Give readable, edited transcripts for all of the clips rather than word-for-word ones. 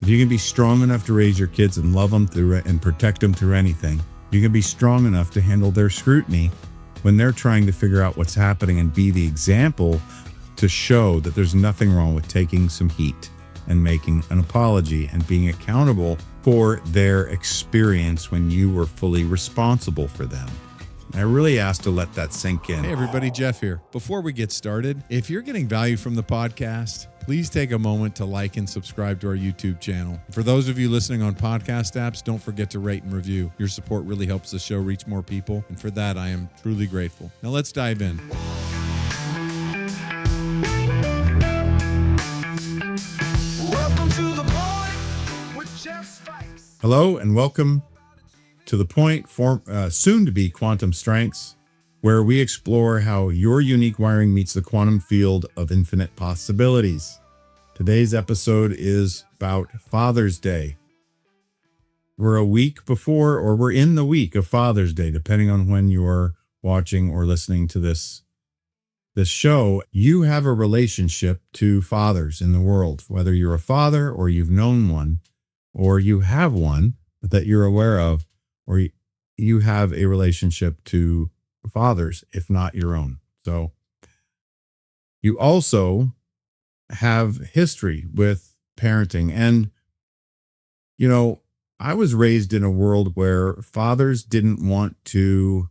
If you can be strong enough to raise your kids and love them through it and protect them through anything, you can be strong enough to handle their scrutiny when they're trying to figure out what's happening and be the example to show that there's nothing wrong with taking some heat and making an apology and being accountable for their experience when you were fully responsible for them. I really ask to let that sink in. Hey everybody, Jeff here. Before we get started, if you're getting value from the podcast, please take a moment to like and subscribe to our YouTube channel. For those of you listening on podcast apps, don't forget to rate and review. Your support really helps the show reach more people, and for that, I am truly grateful. Now let's dive in. Welcome to the Point with Jeff Spikes. Hello and welcome to The Point, soon to be Quantum Strengths, where we explore how your unique wiring meets the quantum field of infinite possibilities. Today's episode is about Father's Day. We're a week before, or we're in the week of Father's Day, depending on when you're watching or listening to this show. You have a relationship to fathers in the world, whether you're a father or you've known one, or you have one that you're aware of, or you have a relationship to fathers, if not your own. So you also have history with parenting. And, you know, I was raised in a world where fathers didn't want to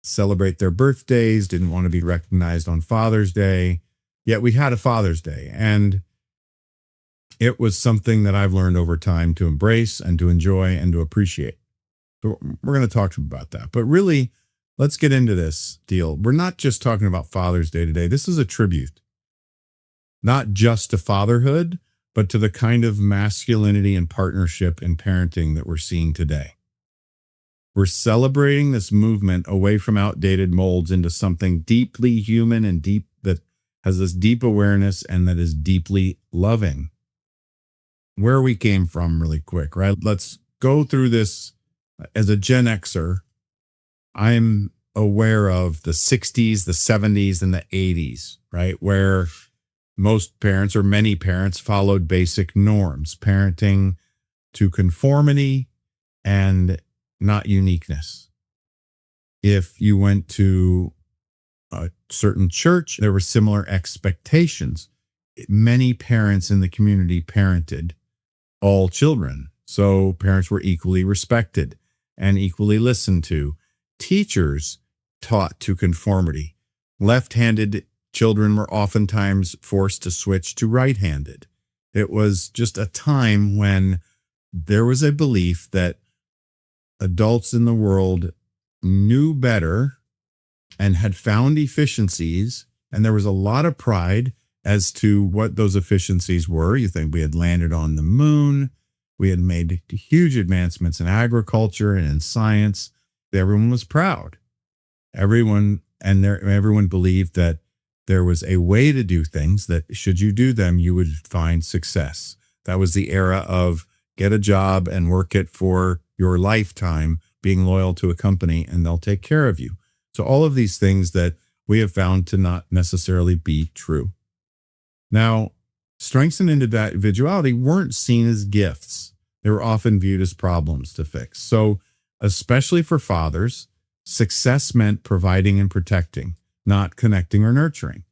celebrate their birthdays, didn't want to be recognized on Father's Day, yet we had a Father's Day. And it was something that I've learned over time to embrace and to enjoy and to appreciate. So we're going to talk about that. But really, let's get into this deal. We're not just talking about Father's Day today. This is a tribute, not just to fatherhood, but to the kind of masculinity and partnership in parenting that we're seeing today. We're celebrating this movement away from outdated molds into something deeply human and deep, that has this deep awareness and that is deeply loving. Where we came from really quick, right? Let's go through this. As a Gen Xer, I'm aware of the 60s, the 70s, and the 80s, right? Where most parents or many parents followed basic norms, parenting to conformity and not uniqueness. If you went to a certain church, there were similar expectations. Many parents in the community parented all children, so parents were equally respected and equally listened to. Teachers taught to conformity. Left-handed children were oftentimes forced to switch to right-handed. It was just a time when there was a belief that adults in the world knew better and had found efficiencies, and there was a lot of pride as to what those efficiencies were. You think we had landed on the moon. We had made huge advancements in agriculture and in science. Everyone was proud. Everyone believed that there was a way to do things that should you do them, you would find success. That was the era of get a job and work it for your lifetime, being loyal to a company, and they'll take care of you. So all of these things that we have found to not necessarily be true. Now, strengths and individuality weren't seen as gifts. They were often viewed as problems to fix. So, especially for fathers, success meant providing and protecting, not connecting or nurturing.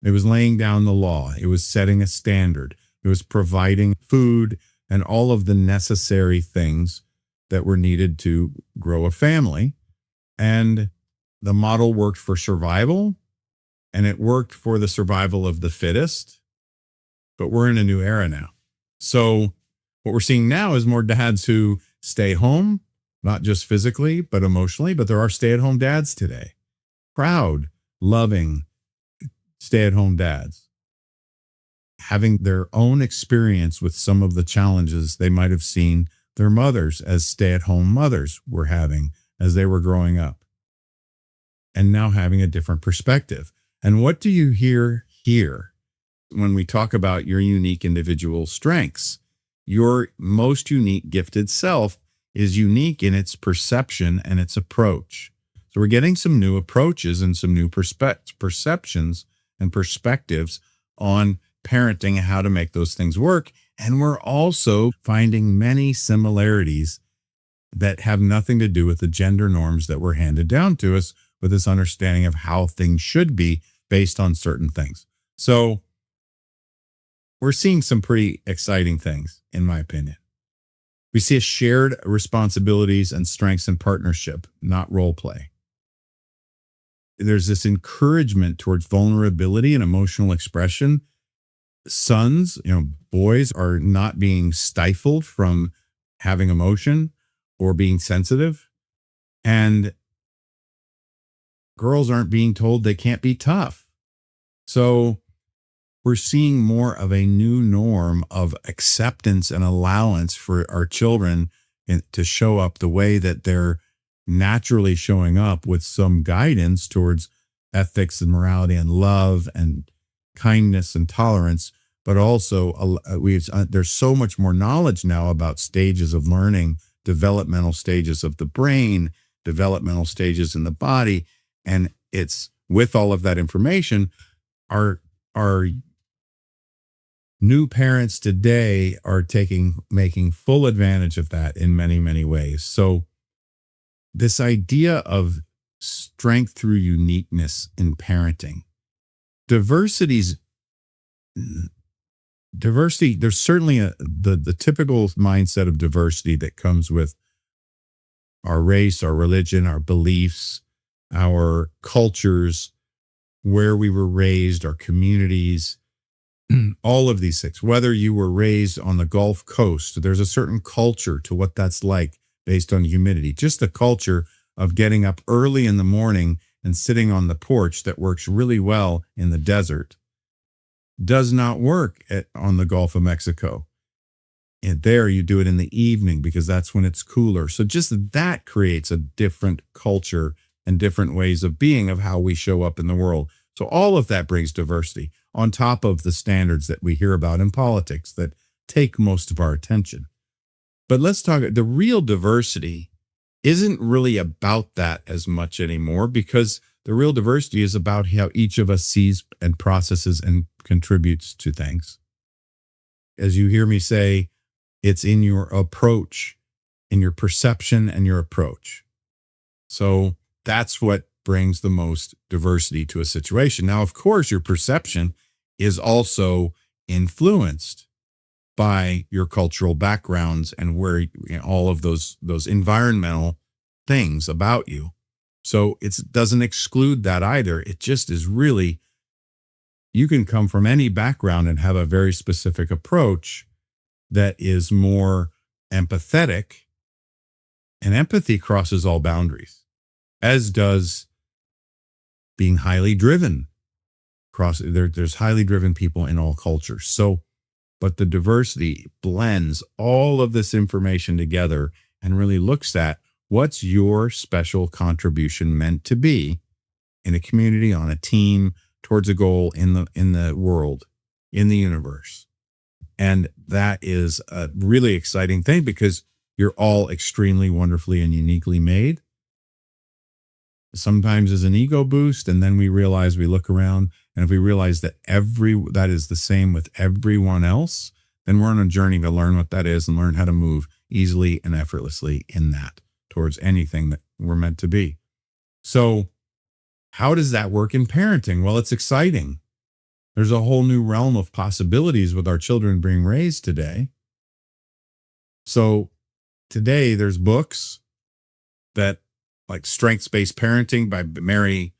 It was laying down the law. It was setting a standard. It was providing food and all of the necessary things that were needed to grow a family. And the model worked for survival, and it worked for the survival of the fittest. But we're in a new era now. So what we're seeing now is more dads who stay home, not just physically, but emotionally. But there are stay-at-home dads today. Proud, loving stay-at-home dads, having their own experience with some of the challenges they might have seen their mothers as stay-at-home mothers were having as they were growing up, and now having a different perspective. And what do you hear here when we talk about your unique individual strengths? Your most unique gifted self is unique in its perception and its approach. So we're getting some new approaches and some new perceptions and perspectives on parenting and how to make those things work. And we're also finding many similarities that have nothing to do with the gender norms that were handed down to us, with this understanding of how things should be based on certain things. So we're seeing some pretty exciting things, in my opinion. We see a shared responsibilities and strengths in partnership, not role play. There's this encouragement towards vulnerability and emotional expression. Sons, boys are not being stifled from having emotion or being sensitive. And girls aren't being told they can't be tough. So we're seeing more of a new norm of acceptance and allowance for our children to show up the way that they're naturally showing up, with some guidance towards ethics and morality and love and kindness and tolerance. But also there's so much more knowledge now about stages of learning, developmental stages of the brain, developmental stages in the body. And it's with all of that information, our new parents today are making full advantage of that in many, many ways. So this idea of strength through uniqueness in parenting, diversity, there's certainly the typical mindset of diversity that comes with our race, our religion, our beliefs, our cultures, where we were raised, our communities, all of these things. Whether you were raised on the Gulf Coast, there's a certain culture to what that's like based on humidity. Just the culture of getting up early in the morning and sitting on the porch that works really well in the desert does not work on the Gulf of Mexico. And there you do it in the evening because that's when it's cooler. So just that creates a different culture and different ways of being, of how we show up in the world. So all of that brings diversity on top of the standards that we hear about in politics that take most of our attention. But let's talk, the real diversity isn't really about that as much anymore, because the real diversity is about how each of us sees and processes and contributes to things. As you hear me say, it's in your approach, in your perception and your approach. So that's what brings the most diversity to a situation. Now, of course, your perception is also influenced by your cultural backgrounds and where all of those environmental things about you. So it doesn't exclude that either. It just is really, you can come from any background and have a very specific approach that is more empathetic, and empathy crosses all boundaries, as does being highly driven. There's highly driven people in all cultures. So, but the diversity blends all of this information together and really looks at what's your special contribution meant to be in a community, on a team, towards a goal in the world, in the universe. And that is a really exciting thing, because you're all extremely wonderfully and uniquely made. Sometimes as an ego boost, and then we look around, and if we realize that that is the same with everyone else, then we're on a journey to learn what that is and learn how to move easily and effortlessly in that towards anything that we're meant to be. So how does that work in parenting? Well, it's exciting. There's a whole new realm of possibilities with our children being raised today. So today there's books that, like Strengths-Based Parenting by Mary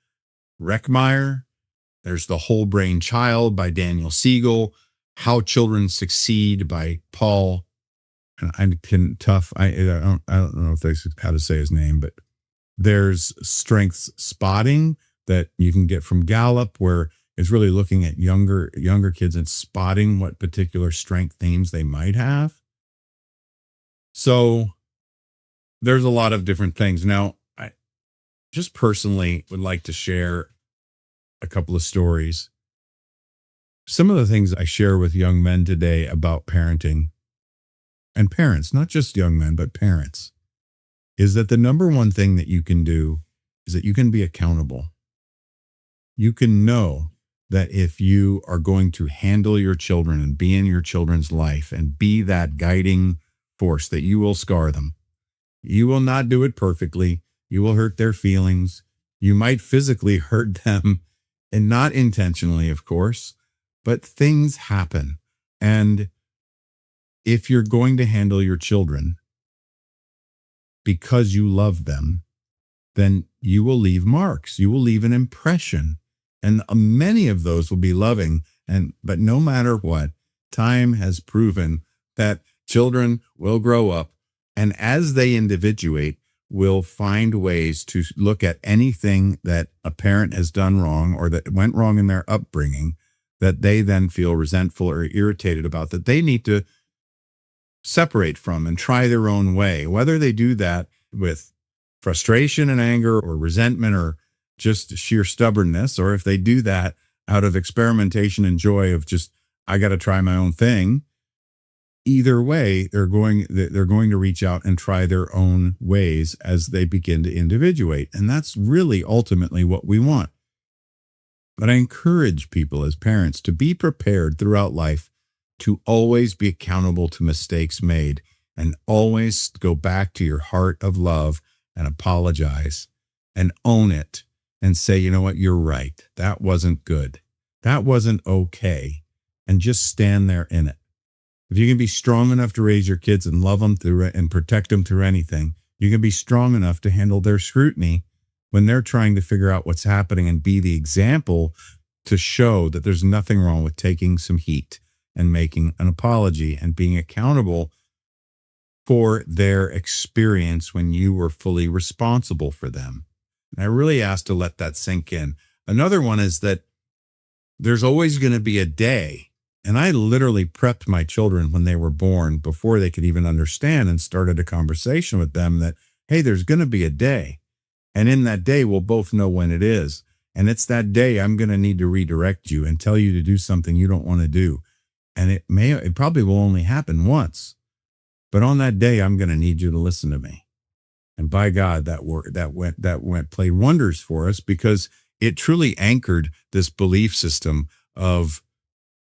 Reckmeyer. There's The Whole Brain Child by Daniel Siegel. How Children Succeed by Paul. And I don't know if that's how to say his name, but there's Strengths Spotting that you can get from Gallup, where it's really looking at younger kids and spotting what particular strength themes they might have. So there's a lot of different things. Now, I just personally would like to share a couple of stories. Some of the things I share with young men today about parenting, and parents, not just young men, but parents, is that the number one thing that you can do is that you can be accountable. You can know that if you are going to handle your children and be in your children's life and be that guiding force, that you will scar them. You will not do it perfectly. You will hurt their feelings. You might physically hurt them, and not intentionally, of course, but things happen. And if you're going to handle your children because you love them, then you will leave marks. You will leave an impression. And many of those will be loving. But no matter what, time has proven that children will grow up, and as they individuate, will find ways to look at anything that a parent has done wrong or that went wrong in their upbringing that they then feel resentful or irritated about, that they need to separate from and try their own way. Whether they do that with frustration and anger or resentment or just sheer stubbornness, or if they do that out of experimentation and joy of just, I got to try my own thing. Either way, they're going to reach out and try their own ways as they begin to individuate. And that's really ultimately what we want. But I encourage people as parents to be prepared throughout life to always be accountable to mistakes made, and always go back to your heart of love and apologize and own it and say, you know what, you're right. That wasn't good. That wasn't okay. And just stand there in it. If you can be strong enough to raise your kids and love them through and protect them through anything, you can be strong enough to handle their scrutiny when they're trying to figure out what's happening and be the example to show that there's nothing wrong with taking some heat and making an apology and being accountable for their experience when you were fully responsible for them. And I really ask to let that sink in. Another one is that there's always going to be a day. And I literally prepped my children when they were born before they could even understand, and started a conversation with them that, hey, there's going to be a day. And in that day, we'll both know when it is. And it's that day I'm going to need to redirect you and tell you to do something you don't want to do. And it probably will only happen once. But on that day, I'm going to need you to listen to me. And by God, that played wonders for us, because it truly anchored this belief system of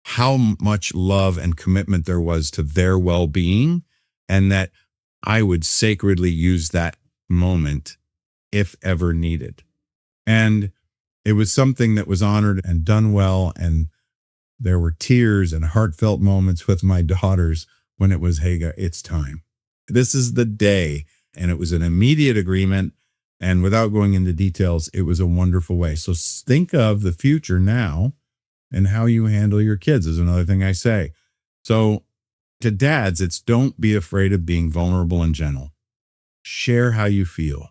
how much love and commitment there was to their well-being, and that I would sacredly use that moment if ever needed. And it was something that was honored and done well. And there were tears and heartfelt moments with my daughters when it was, hey, it's time. This is the day. And it was an immediate agreement. And without going into details, it was a wonderful way. So think of the future now, and how you handle your kids is another thing I say. So to dads, it's don't be afraid of being vulnerable and gentle. Share how you feel.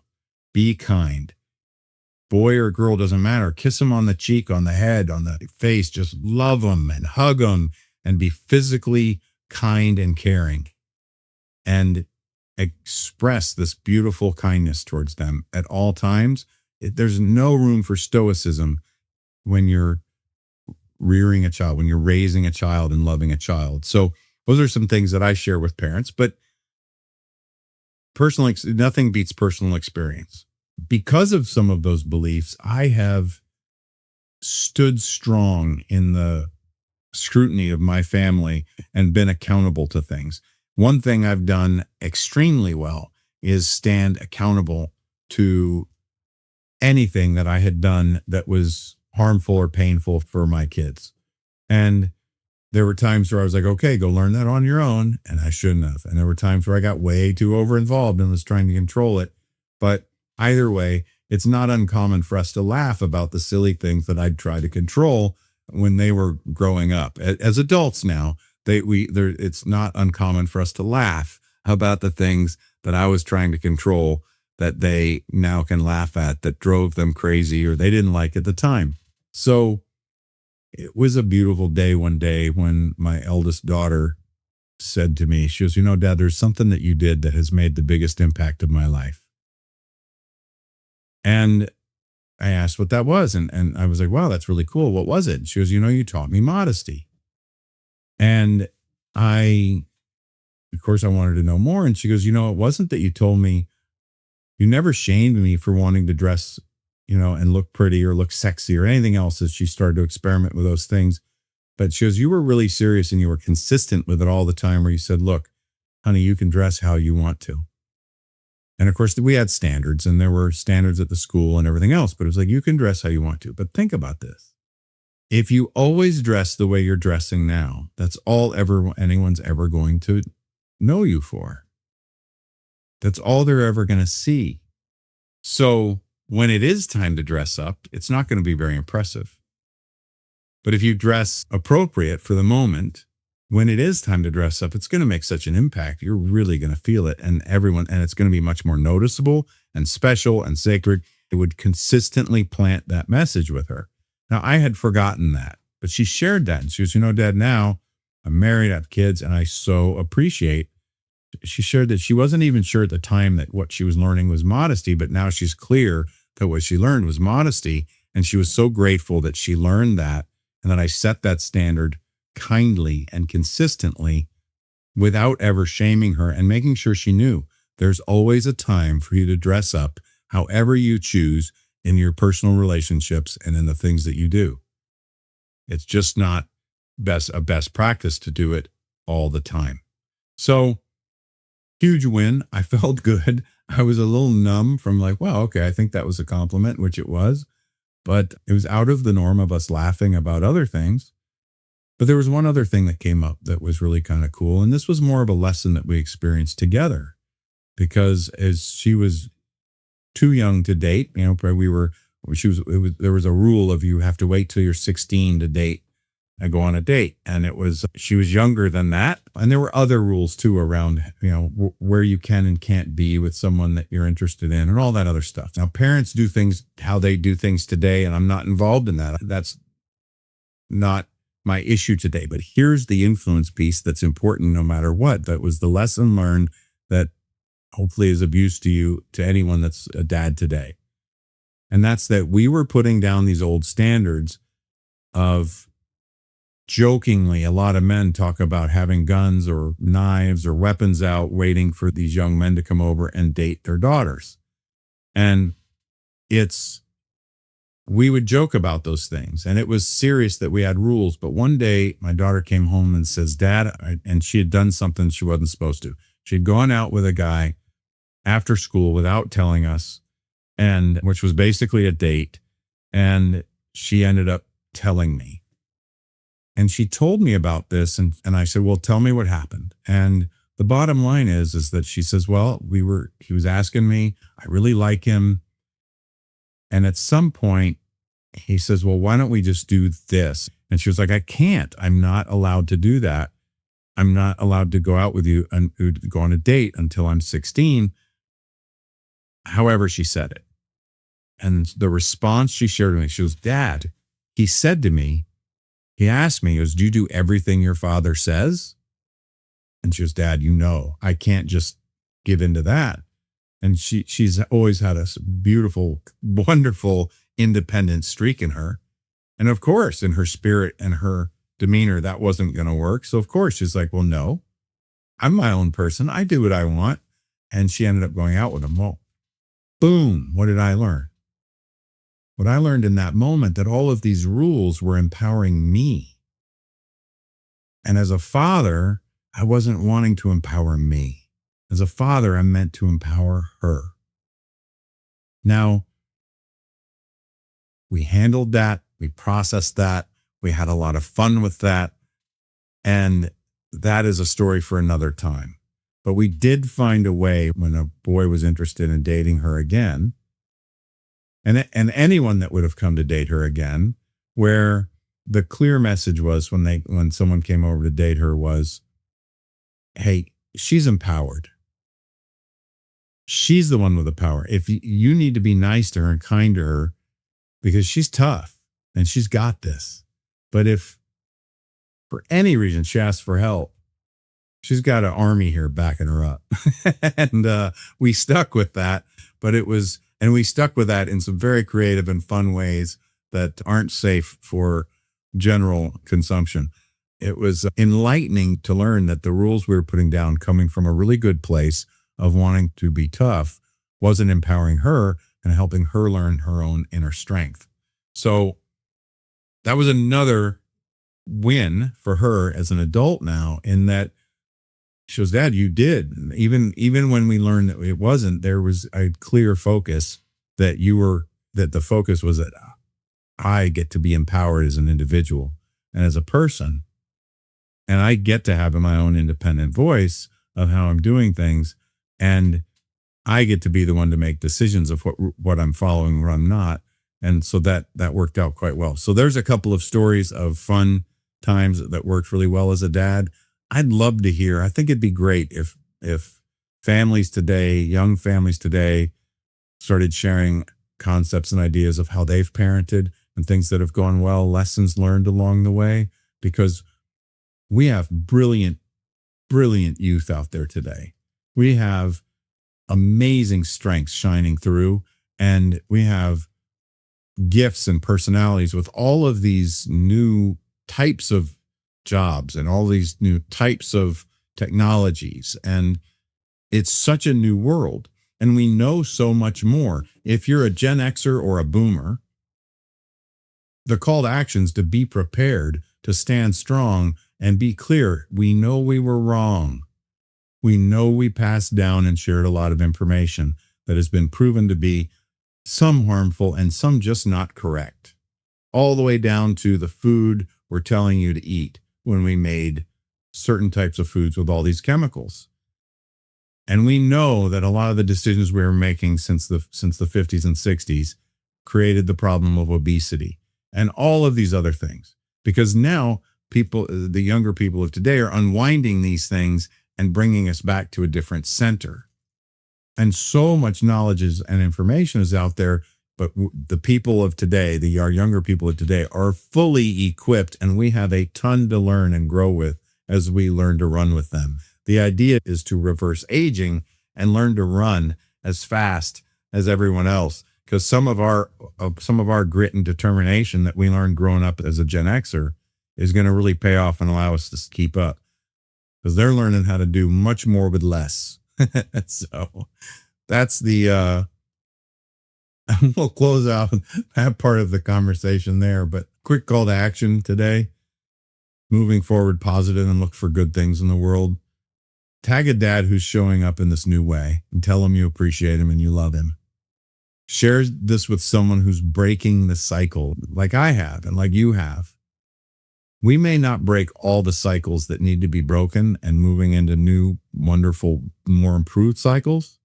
Be kind. Boy or girl, doesn't matter. Kiss them on the cheek, on the head, on the face. Just love them and hug them, and be physically kind and caring. And express this beautiful kindness towards them at all times. There's no room for stoicism when you're rearing a child, when you're raising a child and loving a child. So those are some things that I share with parents, but nothing beats personal experience. Because of some of those beliefs, I have stood strong in the scrutiny of my family and been accountable to things. One thing I've done extremely well is stand accountable to anything that I had done that was harmful or painful for my kids. And there were times where I was like, okay, go learn that on your own. And I shouldn't have. And there were times where I got way too over involved and was trying to control it. But either way, it's not uncommon for us to laugh about the silly things that I'd try to control when they were growing up. As adults now, it's not uncommon for us to laugh about the things that I was trying to control that they now can laugh at, that drove them crazy or they didn't like at the time. So it was a beautiful day one day when my eldest daughter said to me, she goes, Dad, there's something that you did that has made the biggest impact of my life. And I asked what that was. And I was like, wow, that's really cool. What was it? And she goes, you taught me modesty. And of course, I wanted to know more. And she goes, it wasn't that you told me, you never shamed me for wanting to dress and look pretty or look sexy or anything else as she started to experiment with those things. But she goes, you were really serious and you were consistent with it all the time where you said, look, honey, you can dress how you want to. And of course, we had standards and there were standards at the school and everything else, but it was like, you can dress how you want to. But think about this. If you always dress the way you're dressing now, that's all anyone's ever going to know you for. That's all they're ever going to see. So when it is time to dress up, it's not going to be very impressive. But if you dress appropriate for the moment, when it is time to dress up, it's going to make such an impact. You're really going to feel it, and it's going to be much more noticeable and special and sacred. It would consistently plant that message with her. Now, I had forgotten that, but she shared that. And she was, Dad, now I'm married, I have kids, and I so appreciate. She shared that she wasn't even sure at the time that what she was learning was modesty, but now she's clear that what she learned was modesty. And she was so grateful that she learned that, and that I set that standard kindly and consistently without ever shaming her, and making sure she knew there's always a time for you to dress up however you choose in your personal relationships and in the things that you do. It's just not a best practice to do it all the time. So huge win. I felt good. I was a little numb from like, wow, okay, I think that was a compliment, which it was, but it was out of the norm of us laughing about other things. But there was one other thing that came up that was really kind of cool. And this was more of a lesson that we experienced together, because as she was too young to date, there was a rule of you have to wait till you're 16 to date and go on a date. And she was younger than that. And there were other rules too around, where you can and can't be with someone that you're interested in and all that other stuff. Now, parents do things how they do things today, and I'm not involved in that. That's not my issue today. But here's the influence piece that's important no matter what. That was the lesson learned that hopefully is of use to you, to anyone that's a dad today. And that's that we were putting down these old standards of, jokingly, a lot of men talk about having guns or knives or weapons out waiting for these young men to come over and date their daughters. And we would joke about those things, and it was serious that we had rules. But one day my daughter came home and says, Dad, and she had done something she wasn't supposed to. She had gone out with a guy after school without telling us, and which was basically a date. And she ended up telling me. And she told me about this, and I said, well, tell me what happened. And the bottom line is that she says, well, he was asking me, I really like him. And at some point he says, well, why don't we just do this? And she was like, I can't, I'm not allowed to do that. I'm not allowed to go out with you and go on a date until I'm 16. However she said it. And the response she shared with me, she goes, Dad, he said to me, he asked me, do you do everything your father says? And she goes, Dad, I can't just give into that. And she's always had a beautiful, wonderful, independent streak in her. And of course, in her spirit and her demeanor, that wasn't going to work. So of course, she's like, well, no, I'm my own person. I do what I want. And she ended up going out with him. Well, boom, what did I learn? What I learned in that moment, that all of these rules were empowering me. And as a father, I wasn't wanting to empower me. As a father, I'm meant to empower her. Now, we handled that. We processed that. We had a lot of fun with that. And that is a story for another time. But we did find a way when a boy was interested in dating her again, and anyone that would have come to date her again, where the clear message was when someone came over to date her was, hey, she's empowered. She's the one with the power. If you need to be nice to her and kind to her, because she's tough and she's got this. But if for any reason she asks for help, she's got an army here backing her up. And we stuck with that, and we stuck with that in some very creative and fun ways that aren't safe for general consumption. It was enlightening to learn that the rules we were putting down, coming from a really good place of wanting to be tough, wasn't empowering her, and helping her learn her own inner strength. So that was another win for her as an adult now, in that she goes, Dad, you did. Even when we learned that it wasn't, there was a clear focus that the focus was that I get to be empowered as an individual and as a person. And I get to have my own independent voice of how I'm doing things. And I get to be the one to make decisions of what I'm following, what I'm not. And so that worked out quite well. So there's a couple of stories of fun times that worked really well as a dad. I'd love to hear. I think it'd be great if families today, young families today, started sharing concepts and ideas of how they've parented and things that have gone well, lessons learned along the way, because we have brilliant youth out there today. We have amazing strengths shining through, and we have gifts and personalities with all of these new types of jobs and all these new types of technologies. And it's such a new world. And we know so much more. If you're a Gen Xer or a boomer, the call to action is to be prepared, to stand strong and be clear. We know we were wrong. We know we passed down and shared a lot of information that has been proven to be some harmful and some just not correct. All the way down to the food we're telling you to eat when we made certain types of foods with all these chemicals. And we know that a lot of the decisions we were making since the 50s and 60s created the problem of obesity and all of these other things. Because now the younger people of today are unwinding these things and bringing us back to a different center. And so much knowledge and information is out there, but the people of today, our younger people of today, are fully equipped, and we have a ton to learn and grow with as we learn to run with them. The idea is to reverse aging and learn to run as fast as everyone else, because some of our grit and determination that we learned growing up as a Gen Xer is going to really pay off and allow us to keep up, because they're learning how to do much more with less. So that's we'll close out that part of the conversation there. But quick call to action today: moving forward positive and look for good things in the world. Tag a dad who's showing up in this new way and tell him you appreciate him and you love him. Share this with someone who's breaking the cycle like I have and like you have. We may not break all the cycles that need to be broken and moving into new, wonderful, more improved cycles,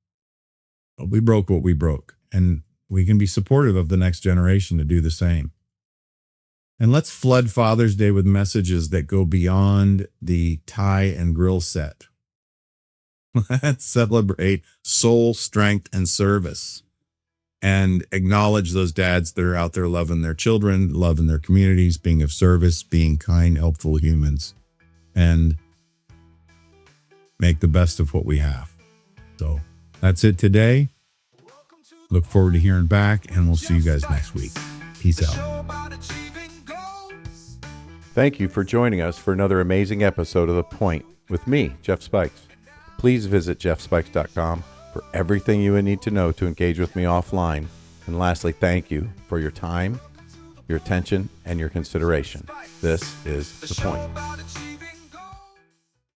but we broke what we broke, and we can be supportive of the next generation to do the same. And let's flood Father's Day with messages that go beyond the tie and grill set. Let's celebrate soul, strength, and service, and acknowledge those dads that are out there loving their children, loving their communities, being of service, being kind, helpful humans, and make the best of what we have. So that's it today. Look forward to hearing back, and we'll see you guys next week. Peace out. Thank you for joining us for another amazing episode of The Point with me, Jeff Spikes. Please visit jeffspikes.com for everything you would need to know to engage with me offline. And lastly, thank you for your time, your attention, and your consideration. This is The Point.